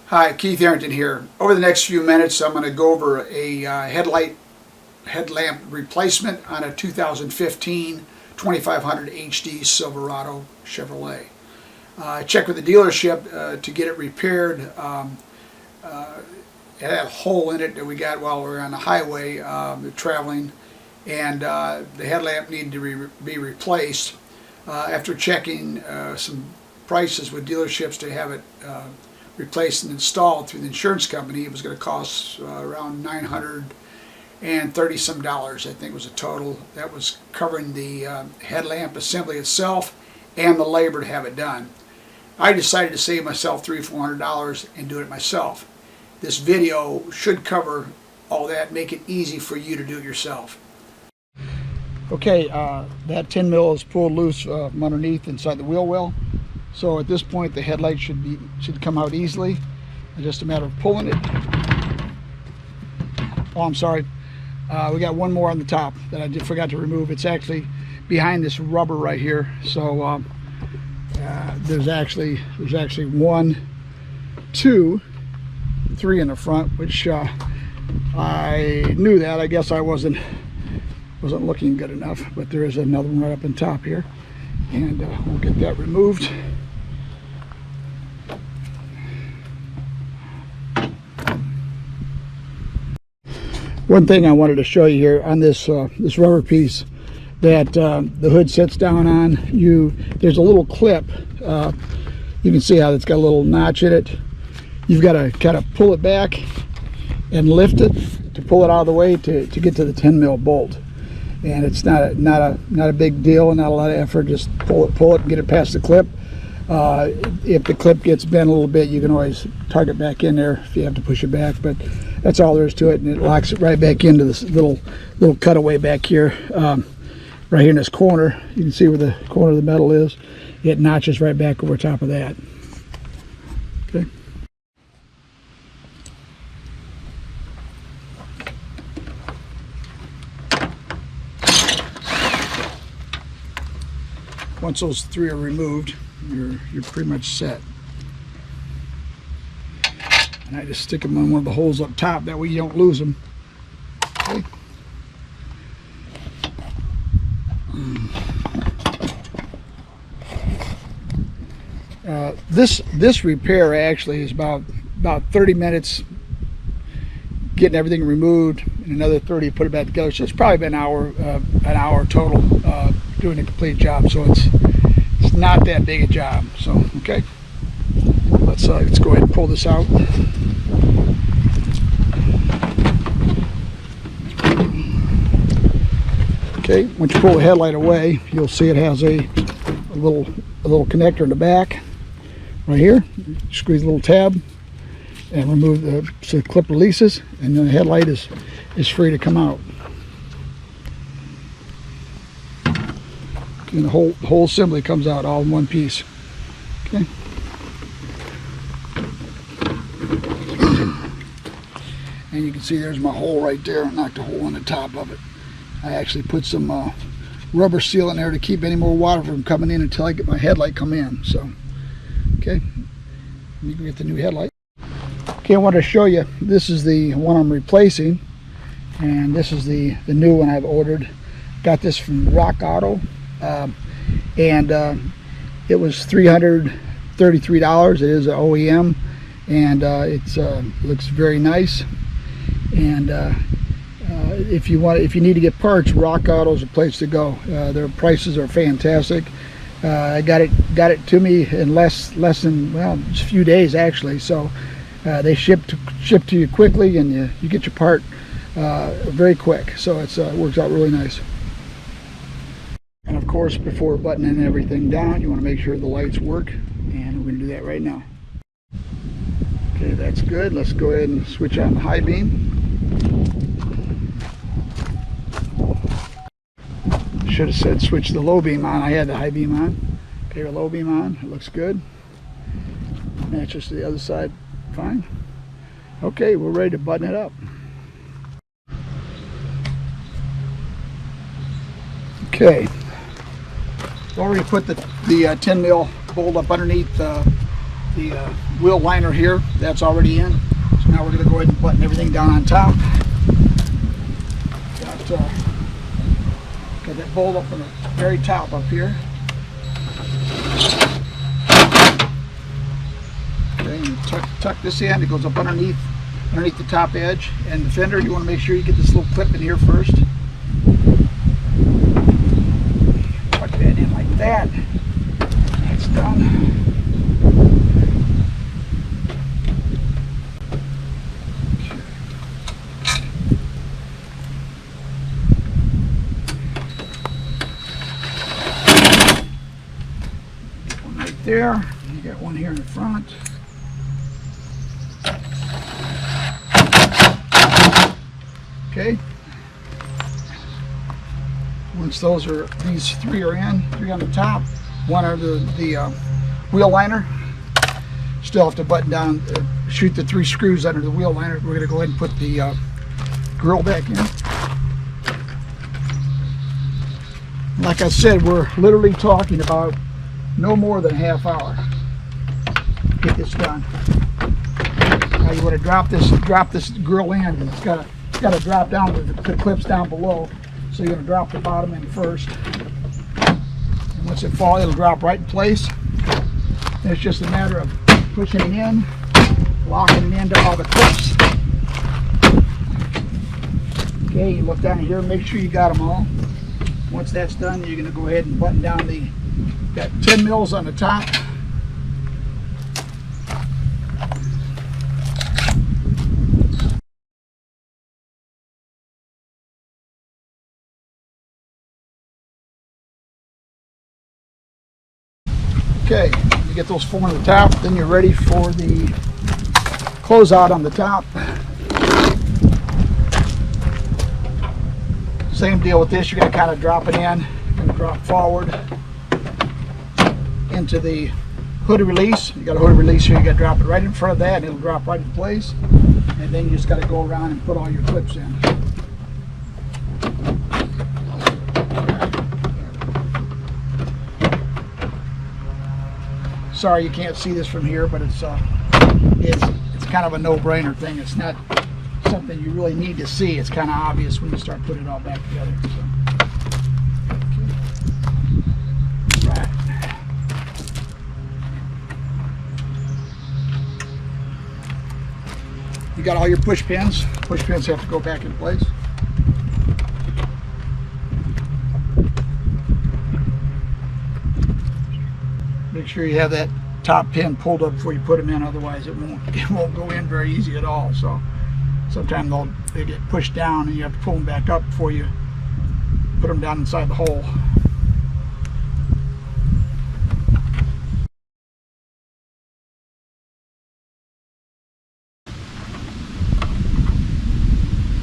Hi, Keith Herrington here. Over the next few minutes, I'm going to go over a headlamp replacement on a 2015 2500 HD Silverado Chevrolet. I checked with the dealership to get it repaired. It had a hole in it that we got while we were on the highway traveling, and the headlamp needed to be replaced. After checking some prices with dealerships to have it replaced and installed through the insurance company, it was going to cost around $930 some dollars. I think was a total. That was covering the headlamp assembly itself and the labor to have it done. I decided to save myself $300-400 and do it myself. This video should cover all that, make it easy for you to do it yourself. Okay, that 10 mil is pulled loose from underneath inside the wheel well. So at this point the headlight should come out easily. It's just a matter of pulling it. Oh, I'm sorry. We got one more on the top that I forgot to remove. It's actually behind this rubber right here. So there's actually 1, 2, 3 in the front, which I knew that. I guess I wasn't looking good enough, but there is another one right up on top here, and we'll get that removed. One thing I wanted to show you here on this this rubber piece that the hood sits down on, there's a little clip. You can see how it's got a little notch in it. You've got to kind of pull it back and lift it to pull it out of the way to get to the 10 mil bolt. And it's not a big deal and not a lot of effort. Just pull it and get it past the clip. If the clip gets bent a little bit, you can always tug it back in there if you have to push it back, but that's all there is to it, and it locks it right back into this little cutaway back here, right here in this corner. You can see where the corner of the metal is. It notches right back over top of that. Okay. Once those 3 are removed, you're pretty much set. And I just stick them on one of the holes up top, that way you don't lose them. Okay. This repair actually is about 30 minutes getting everything removed, and another 30 to put it back together. So it's probably been an hour total doing a complete job. So it's not that big a job. So okay, let's go ahead and pull this out. Okay, once you pull the headlight away, you'll see it has a little connector in the back right here. Squeeze a little tab and remove so the clip releases, and then the headlight is free to come out. And the whole assembly comes out all in one piece. Okay. And you can see there's my hole right there. I knocked a hole in the top of it. I actually put some rubber seal in there to keep any more water from coming in until I get my headlight come in. So, okay, you can get the new headlight. Okay, I want to show you, this is the one I'm replacing, and this is the new one I've ordered. Got this from Rock Auto, and it was $333. It is an OEM, and it looks very nice. And if you need to get parts, Rock Auto is a place to go. Their prices are fantastic. I got it to me in less than, well, just a few days actually. So they ship to you quickly, and you get your part very quick. So it works out really nice. And of course, before buttoning everything down, you want to make sure the lights work, and we're going to do that right now. Okay, that's good. Let's go ahead and switch on the high beam. Should have said switch the low beam on. I had the high beam on. Okay, the low beam on. It looks good. Matches to the other side. Fine. Okay, we're ready to button it up. Okay. Already put the 10 mil bolt up underneath the wheel liner here, that's already in. So now we're going to go ahead and button everything down on top. Got that bolt up on the very top up here. Okay, and tuck this in. It goes up underneath the top edge. And the fender, you want to make sure you get this little clip in here first. Tuck that in like that. That's done. There, you got one here in the front. Okay. Once these three are in, three on the top, one are the wheel liner. Still have to button down, shoot the 3 screws under the wheel liner. We're going to go ahead and put the grill back in. Like I said, we're literally talking about no more than a half hour to get this done. Now you want to drop this grill in, and it's got to drop down with the clips down below. So you're going to drop the bottom in first, and once it falls, it'll drop right in place. And it's just a matter of pushing it in, locking it into all the clips. Okay, you look down here, make sure you got them all. Once that's done, you're going to go ahead and button down the. Got 10 mils on the top. Okay, you get those 4 on the top, then you're ready for the closeout on the top. Same deal with this, you're going to kind of drop it in and drop forward into the hood release. You got a hood release here, you got to drop it right in front of that and it'll drop right in place. And then you just got to go around and put all your clips in. Sorry you can't see this from here, but it's kind of a no-brainer thing. It's not something you really need to see. It's kind of obvious when you start putting it all back together. So. Right. You got all your push pins. Push pins have to go back in place. Make sure you have that top pin pulled up before you put them in, otherwise it won't go in very easy at all. So sometimes they get pushed down and you have to pull them back up before you put them down inside the hole.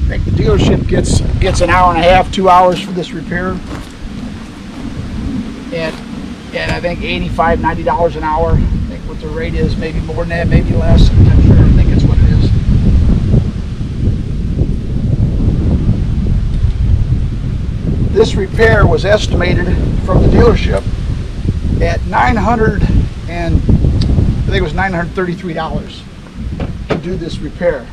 I think the dealership gets an hour and a half, 2 hours for this repair. And I think $85, $90 an hour. I think what the rate is, maybe more than that, maybe less. I'm not sure. I think it's what it is. This repair was estimated from the dealership at $933 to do this repair.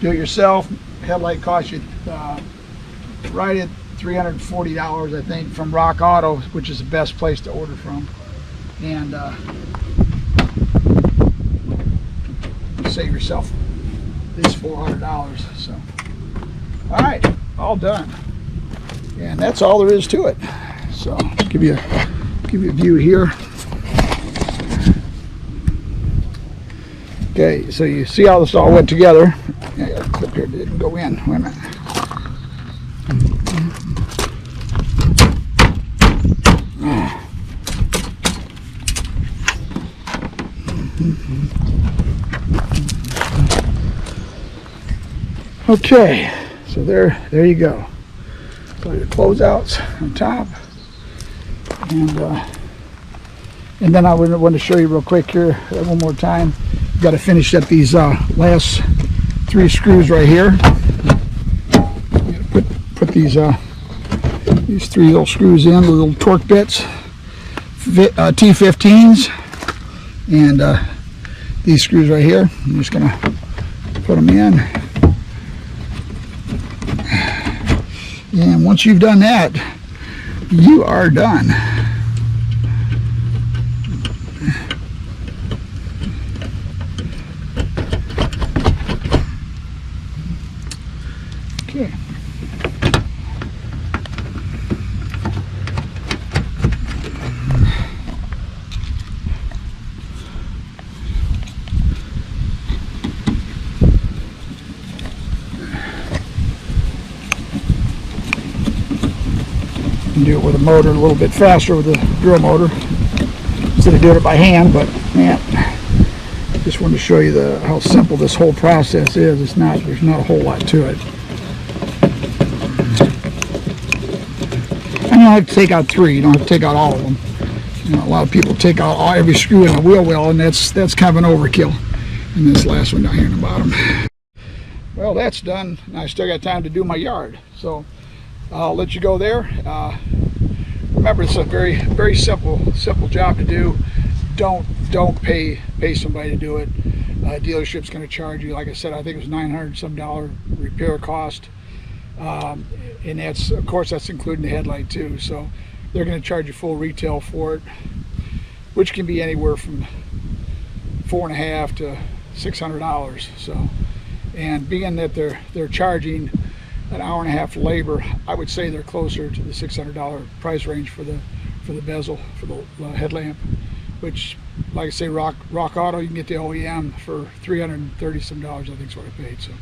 Do it yourself. Headlight costs you right at $340, I think, from Rock Auto, which is the best place to order from. And save yourself at least $400. So, all right, all done. And that's all there is to it. So, give you a view here. Okay, so you see how this all went together. I got a clip here that didn't go in. Wait a minute. Okay, so there you go. So your closeouts on top, and then I want to show you real quick here one more time. You got to finish up these last 3 screws right here. You got to put these 3 little screws in, the little torque bits, T15s. And these screws right here, I'm just gonna put them in. And once you've done that, you are done. Okay. Do it with a motor a little bit faster with the drill motor instead of doing it by hand, but man, just wanted to show you how simple this whole process is. There's not a whole lot to it. And you don't have to take out 3, you don't have to take out all of them. You know, a lot of people take out every screw in the wheel well, and that's kind of an overkill. And this last one down here in the bottom. Well, that's done, and I still got time to do my yard, so I'll let you go there. Remember, it's a very simple job to do. Don't pay somebody to do it. Dealership's going to charge you, like I said, I think it was $900 some repair cost, and that's, of course, that's including the headlight too. So they're going to charge you full retail for it, which can be anywhere from $450 to $600. So, and being that they're charging an hour and a half labor, I would say they're closer to the $600 price range for the bezel, for the headlamp, which, like I say, Rock Auto, you can get the OEM for $330 some, I think is what I paid. So,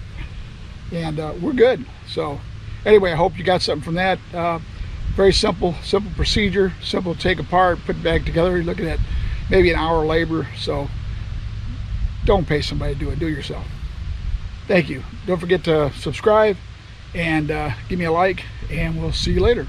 and we're good. So anyway, I hope you got something from that. Very simple procedure, simple to take apart, put it back together. You're looking at maybe an hour labor. So don't pay somebody to do it, do it yourself. Thank you. Don't forget to subscribe and give me a like, and we'll see you later.